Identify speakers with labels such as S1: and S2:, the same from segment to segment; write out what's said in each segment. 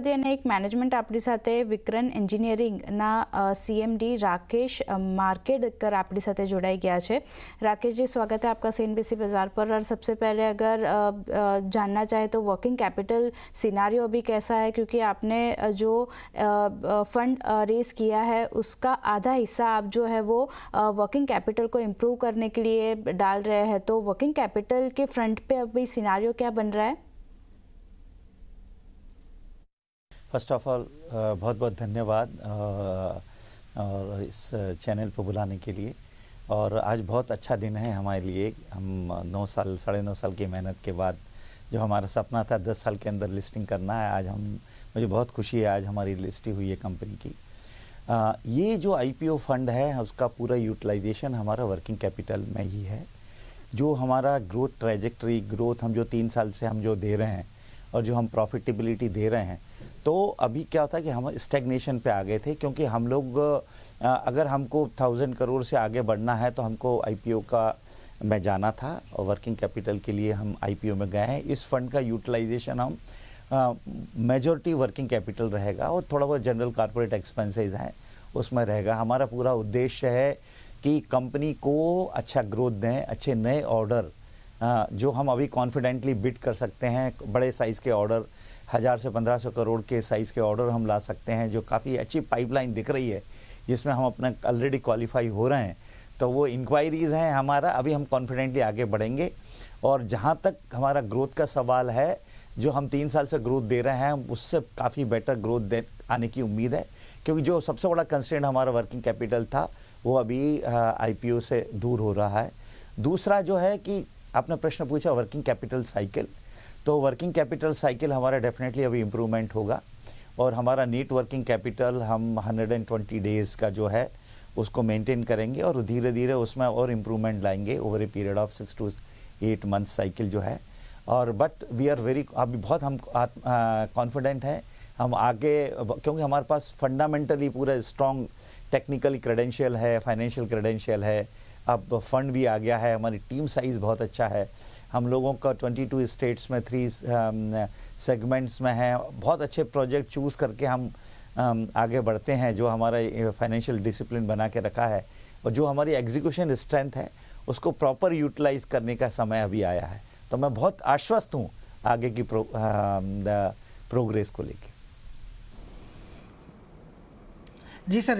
S1: આજે અને એક મેનેજમેન્ટ આપણી સાથે વિક્રન એન્જિનિયરિંગના CMD राकेश मार्केडकर अपनी साथ जोड़ाई गया है। राकेश जी, स्वागत है आपका CNBC बाज़ार पर। और सबसे पहले अगर जानना चाहे तो वर्किंग कैपिटल सिनारियो अभी कैसा है, क्योंकि आपने जो फंड रेस किया है उसका आधा हिस्सा आप जो है वो वर्किंग कैपिटल को इम्प्रूव करने के लिए डाल रहे हैं, तो वर्किंग कैपिटल के फ्रंट पे अभी सिनारियो क्या बन रहा है?
S2: फर्स्ट ऑफ ऑल बहुत बहुत धन्यवाद और इस चैनल पर बुलाने के लिए। और आज बहुत अच्छा दिन है हमारे लिए। हम 9 साल की मेहनत के बाद जो हमारा सपना था 10 साल के अंदर लिस्टिंग करना है, आज मुझे बहुत खुशी है आज हमारी लिस्टिंग हुई है कंपनी की। ये जो IPO फंड है उसका पूरा यूटिलाइजेशन हमारा वर्किंग कैपिटल में ही है। जो हमारा ग्रोथ ट्रैजेक्टरी ग्रोथ हम जो 3 साल से हम जो दे रहे हैं और जो हम प्रॉफिटेबिलिटी दे रहे हैं, तो अभी क्या होता है कि हम स्टैग्नेशन पे आ गए थे, क्योंकि हम लोग अगर हमको 1000 करोड़ से आगे बढ़ना है तो हमको IPO का में जाना था और वर्किंग कैपिटल के लिए हम IPO में गए हैं। इस फंड का यूटिलाइजेशन हम मेजॉरिटी वर्किंग कैपिटल रहेगा और थोड़ा बहुत जनरल कॉर्पोरेट एक्सपेंसेस हैं उसमें रहेगा। हमारा पूरा उद्देश्य है कि कंपनी को अच्छा ग्रोथ दें, अच्छे नए ऑर्डर जो हम अभी कॉन्फिडेंटली बिड कर सकते हैं। बड़े साइज़ के ऑर्डर 1000 से 1500 करोड़ के साइज़ के ऑर्डर हम ला सकते हैं, जो काफ़ी अच्छी पाइपलाइन दिख रही है जिसमें हम अपना ऑलरेडी क्वालिफाई हो रहे हैं। तो वो इंक्वायरीज़ हैं हमारा, अभी हम कॉन्फिडेंटली आगे बढ़ेंगे। और जहाँ तक हमारा ग्रोथ का सवाल है, जो हम 3 साल से ग्रोथ दे रहे हैं उससे काफ़ी बेटर ग्रोथ आने की उम्मीद है, क्योंकि जो सबसे बड़ा कंस्ट्रेंट हमारा वर्किंग कैपिटल था वो अभी IPO से दूर हो रहा है। दूसरा जो है कि आपने प्रश्न पूछा वर्किंग कैपिटल साइकिल, तो वर्किंग कैपिटल साइकिल हमारा डेफिनेटली अभी इम्प्रूवमेंट होगा और हमारा नीट वर्किंग कैपिटल हम 120 डेज़ का जो है उसको मेंटेन करेंगे और धीरे धीरे उसमें और इम्प्रूवमेंट लाएंगे over a period of 6 to 8 month cycle जो है। और बट वी आर वेरी अभी बहुत हम कॉन्फिडेंट हैं हम आगे, क्योंकि हमारे पास फंडामेंटली पूरा स्ट्रॉन्ग टेक्निकल क्रेडेंशियल है, फाइनेंशियल क्रेडेंशियल है, अब फंड भी आ गया है, हमारी टीम साइज़ बहुत अच्छा है। हम लोगों का 22 स्टेट्स में 3 सेगमेंट्स में है। बहुत अच्छे प्रोजेक्ट चूज़ करके हम आगे बढ़ते हैं, जो हमारा फाइनेंशियल डिसिप्लिन बना के रखा है और जो हमारी एग्जीक्यूशन स्ट्रेंथ है उसको प्रॉपर यूटिलाइज करने का समय अभी आया है। तो मैं बहुत आश्वस्त हूँ आगे की प्रोग्रेस को लेके।
S3: जी सर,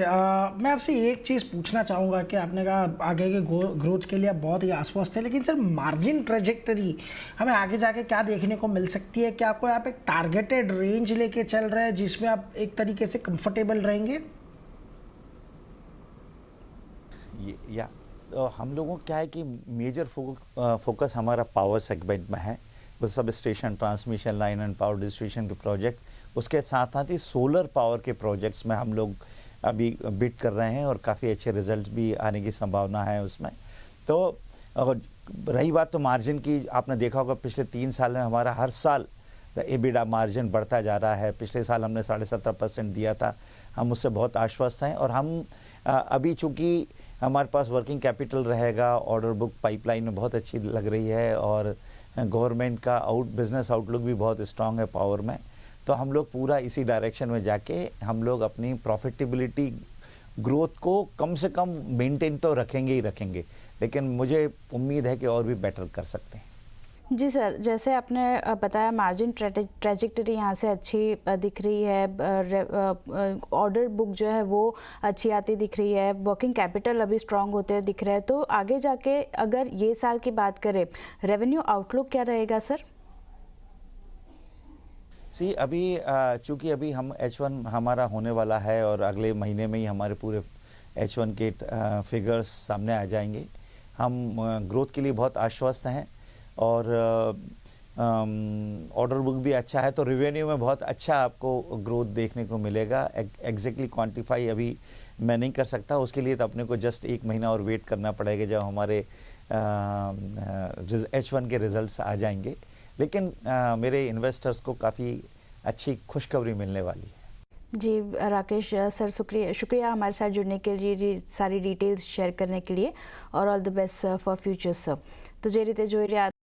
S3: मैं आपसे एक चीज़ पूछना चाहूँगा कि आपने कहा आगे के ग्रोथ के लिए आप बहुत ही आश्वस्त है, लेकिन सर मार्जिन ट्रेजेक्टरी हमें आगे जाके क्या देखने को मिल सकती है? क्या आपको आप एक टारगेटेड रेंज लेके चल रहे हैं जिसमें आप एक तरीके से कंफर्टेबल रहेंगे?
S2: तो हम लोगों को क्या है कि मेजर फोकस हमारा पावर सेगमेंट में है, वो sub station transmission line and power distribution के प्रोजेक्ट, उसके साथ साथ ही सोलर पावर के प्रोजेक्ट्स में हम लोग अभी बिड कर रहे हैं और काफ़ी अच्छे रिजल्ट भी आने की संभावना है उसमें। तो रही बात तो मार्जिन की, आपने देखा होगा पिछले 3 साल में हमारा हर साल EBITDA मार्जिन बढ़ता जा रहा है। पिछले साल हमने 17.5% दिया था, हम उससे बहुत आश्वस्त हैं। और हम अभी चूँकि हमारे पास वर्किंग कैपिटल रहेगा, ऑर्डर बुक पाइपलाइन में बहुत अच्छी लग रही है और गवर्नमेंट का बिजनेस आउटलुक भी बहुत स्ट्रांग है पावर में, तो हम लोग पूरा इसी डायरेक्शन में जाके हम लोग अपनी प्रॉफिटेबिलिटी ग्रोथ को कम से कम मेंटेन तो रखेंगे ही रखेंगे, लेकिन मुझे उम्मीद है कि और भी बेटर कर सकते हैं।
S1: जी सर, जैसे आपने बताया मार्जिन ट्रेजेक्टरी यहाँ से अच्छी दिख रही है, ऑर्डर बुक जो है वो अच्छी आती दिख रही है, वर्किंग कैपिटल अभी स्ट्रांग होते दिख रहे हैं, तो आगे जाके अगर ये साल की बात करें रेवेन्यू आउटलुक क्या रहेगा सर?
S2: अभी चूँकि अभी हम H1 हमारा होने वाला है और अगले महीने में ही हमारे पूरे H1 के फिगर्स सामने आ जाएंगे। हम ग्रोथ के लिए बहुत आश्वस्त हैं और ऑर्डर बुक भी अच्छा है, तो रेवेन्यू में बहुत अच्छा आपको ग्रोथ देखने को मिलेगा। एग्जैक्टली क्वांटिफाई अभी मैं नहीं कर सकता, उसके लिए तो अपने को जस्ट 1 महीना और वेट करना पड़ेगा जब हमारे H1 के रिजल्ट्स आ जाएंगे। लेकिन मेरे इन्वेस्टर्स को काफ़ी अच्छी खुशखबरी मिलने वाली है।
S1: जी राकेश सर, शुक्रिया हमारे साथ जुड़ने के लिए, सारी डिटेल्स शेयर करने के लिए, और all the best for future sir. तो जे रीते જોઈ રહ્યા